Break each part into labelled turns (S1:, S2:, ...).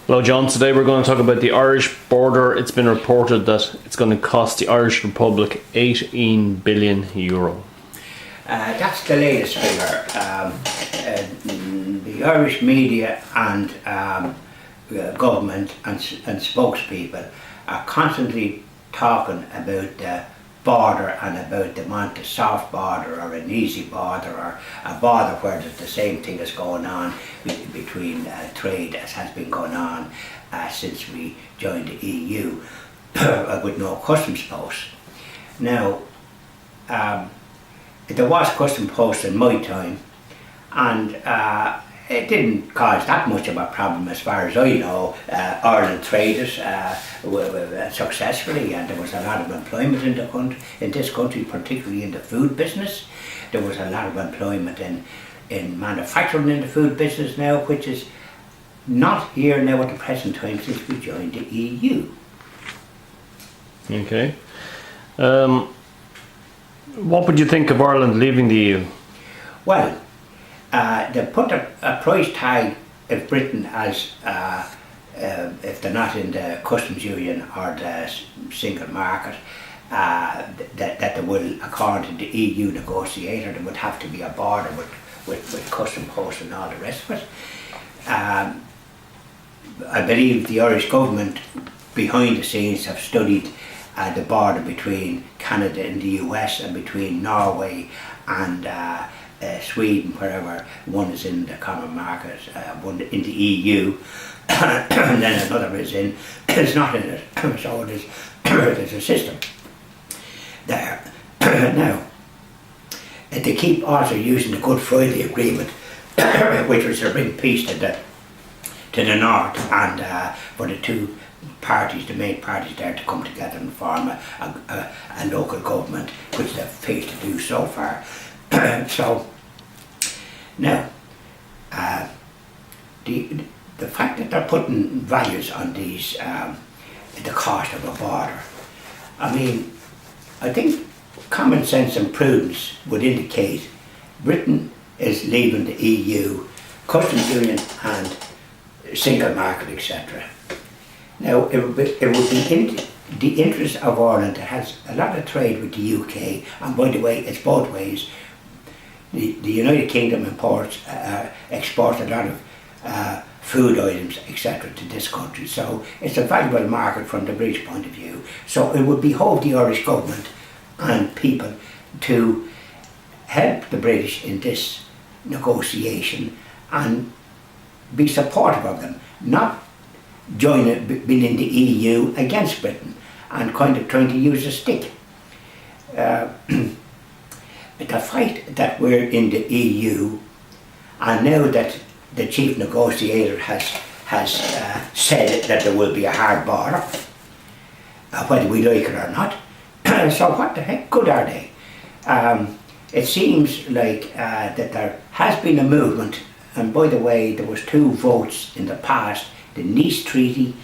S1: Hello John, today we're going to talk about the Irish border. It's been reported that it's going to cost the Irish Republic €18 billion.
S2: That's the latest figure. The Irish media and government and spokespeople are constantly talking about the border and about the want a soft border or an easy border or a border where there's the same thing is going on between trade as has been going on since we joined the EU with no customs posts. Now, there was customs posts in my time, and it didn't cause that much of a problem as far as I know. Ireland traded successfully, and there was a lot of employment in this country, particularly in the food business. There was a lot of employment in manufacturing in the food business now, which is not here now at the present time since we joined the EU.
S1: Okay. What would you think of Ireland leaving the EU?
S2: Well, they put a price tag of Britain as if they're not in the customs union or the single market, that they will, according to the EU negotiator, there would have to be a border with custom posts and all the rest of it. I believe the Irish government behind the scenes have studied the border between Canada and the US and between Norway and Sweden, wherever one is in the common market, one in the EU, and then another is not in it. So there's a system there. Now, they keep also using the Good Friday Agreement, which was to bring peace to the north and for the two parties, the main parties there, to come together and form a local government, which they've failed to do so far. So now, the fact that they're putting values on these, the cost of a border, I mean, I think common sense and prudence would indicate Britain is leaving the EU, customs union and single market, etc. Now, it would be in the interest of Ireland that has a lot of trade with the UK, and by the way, it's both ways. The United Kingdom exports a lot of food items, etc., to this country, so it's a valuable market from the British point of view. So it would behove the Irish government and people to help the British in this negotiation and be supportive of them, not being in the EU against Britain and kind of trying to use a stick. The fact that we're in the EU, and now that the chief negotiator has said that there will be a hard border, whether we like it or not, so what the heck good are they? It seems like that there has been a movement, and by the way, there was two votes in the past, the Nice Treaty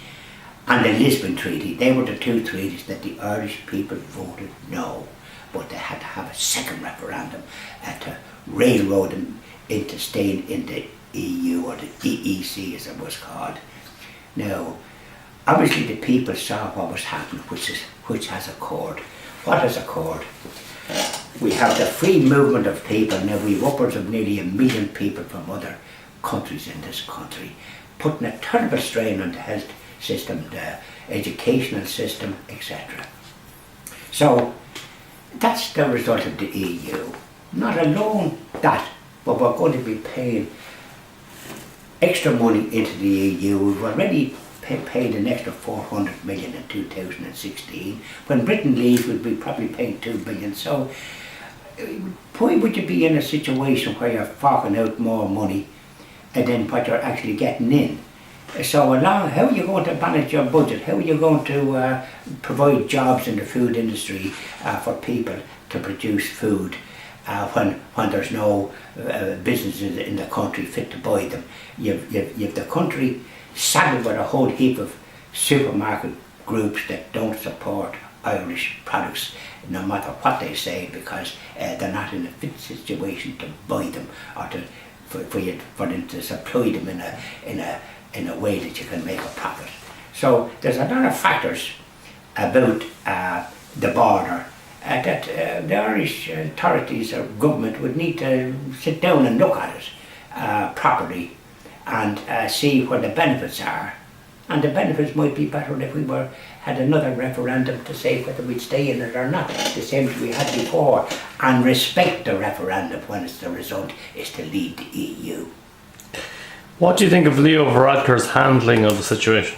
S2: and the Lisbon Treaty. They were the two treaties that the Irish people voted no, but they had to have a second referendum to railroad them into staying in the EU, or the EEC as it was called. Now, obviously the people saw what was happening, which has occurred. What has occurred? We have the free movement of people. Now we have upwards of nearly 1 million people from other countries in this country, putting a terrible strain on the health system, the educational system, etc. So that's the result of the EU. Not alone that, but we're going to be paying extra money into the EU. We've already paid an extra 400 million in 2016. When Britain leaves, we'll be probably paying 2 billion. So why would you be in a situation where you're forking out more money and then what you're actually getting in? So how are you going to manage your budget? How are you going to provide jobs in the food industry for people to produce food when there's no businesses in the country fit to buy them? You've the country saddled with a whole heap of supermarket groups that don't support Irish products, no matter what they say, because they're not in a fit situation to buy them or for them to supply them in a in a way that you can make a profit. So there's a lot of factors about the border that the Irish authorities or government would need to sit down and look at it properly and see what the benefits are. And the benefits might be better if we had another referendum to say whether we'd stay in it or not, the same as we had before, and respect the referendum when it's the result is to leave the EU.
S1: What do you think of Leo Varadkar's handling of the situation?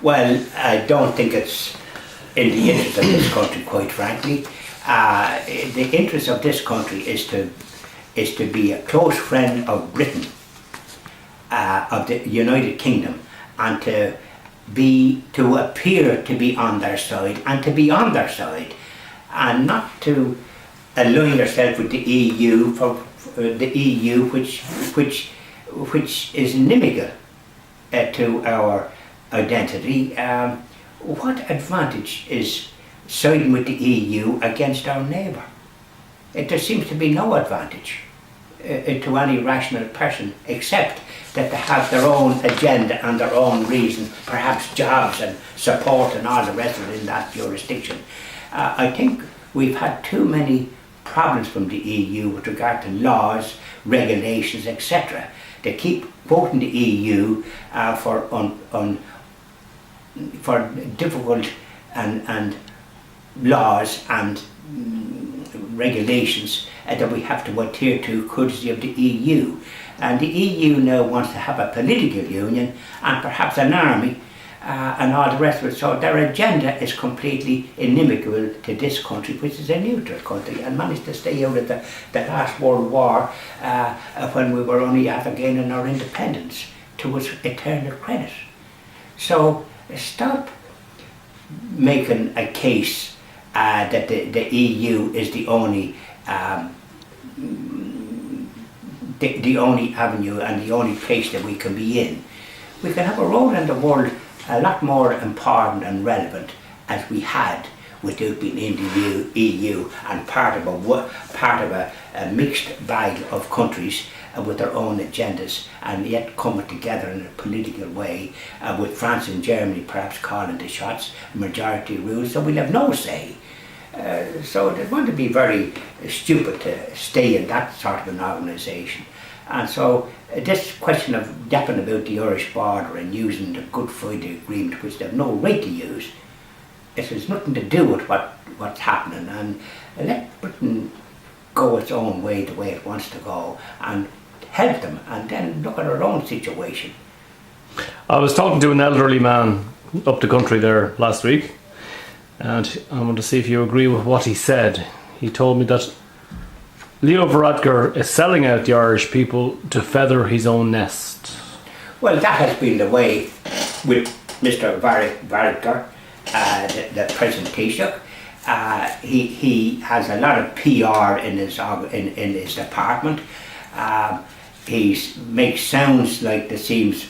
S2: Well, I don't think it's in the interest of this country, quite frankly. The interest of this country is to be a close friend of Britain, of the United Kingdom, and to appear to be on their side, and to be on their side, and not to align yourself with the EU for the EU, which is inimical to our identity. What advantage is siding with the EU against our neighbour? There seems to be no advantage to any rational person, except that they have their own agenda and their own reason, perhaps jobs and support and all the rest of it in that jurisdiction. I think we've had too many problems from the EU with regard to laws, regulations, etc. They keep voting the EU for difficult and laws and regulations that we have to adhere to courtesy of the EU. And the EU now wants to have a political union and perhaps an army and all the rest of it. So their agenda is completely inimical to this country, which is a neutral country and managed to stay out of the last World War when we were only after gaining our independence, to its eternal credit. So stop making a case that the EU is the only avenue and the only place that we can be in. We can have a role in the world a lot more important and relevant as we had without being in the EU and part of a mixed bag of countries with their own agendas, and yet coming together in a political way, with France and Germany perhaps calling the shots, majority rules, so we'll have no say. So they want to be very stupid to stay in that sort of an organisation. And so this question of yapping about the Irish border and using the Good Friday Agreement, which they have no right to use, it has nothing to do with what's happening, and let Britain go its own way, the way it wants to go, and help them, and then look at our own situation.
S1: I was talking to an elderly man up the country there last week, and I want to see if you agree with what he said. He told me that Leo Varadkar is selling out the Irish people to feather his own nest.
S2: Well, that has been the way with Mr. Varadkar, the President Taoiseach. He has a lot of PR in his department. He makes sounds like they seems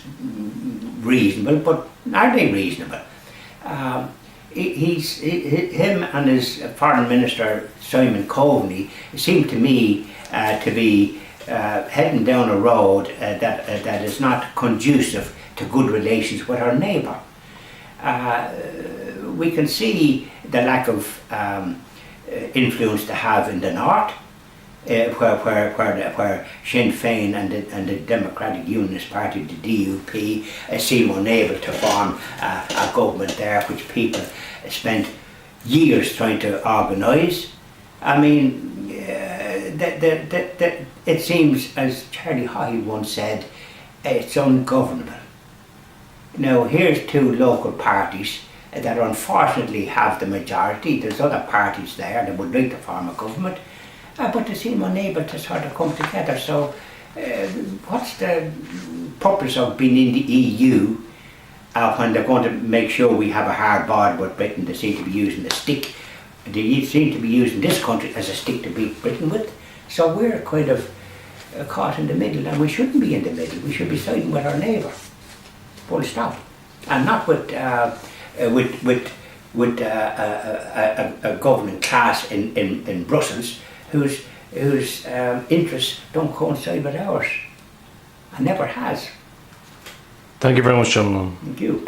S2: reasonable, but are they reasonable? Him and his Foreign Minister Simon Coveney seem to me to be heading down a road that is not conducive to good relations with our neighbour. We can see the lack of influence they have in the north, where Sinn Féin and the Democratic Unionist Party, the DUP, seem unable to form a government there, which people spent years trying to organise. I mean, it seems, as Charlie Haughey once said, it's ungovernable. Now, here's two local parties that unfortunately have the majority. There's other parties there that would like to form a government, but they seem unable to sort of come together. So what's the purpose of being in the EU when they're going to make sure we have a hard border with Britain? They seem to be using the stick. They seem to be using this country as a stick to beat Britain with. So we're kind of caught in the middle, and we shouldn't be in the middle. We should be siding with our neighbour, full stop, and not with a governing class in Brussels whose interests don't coincide with ours, and never has.
S1: Thank you very much, gentlemen.
S2: Thank you.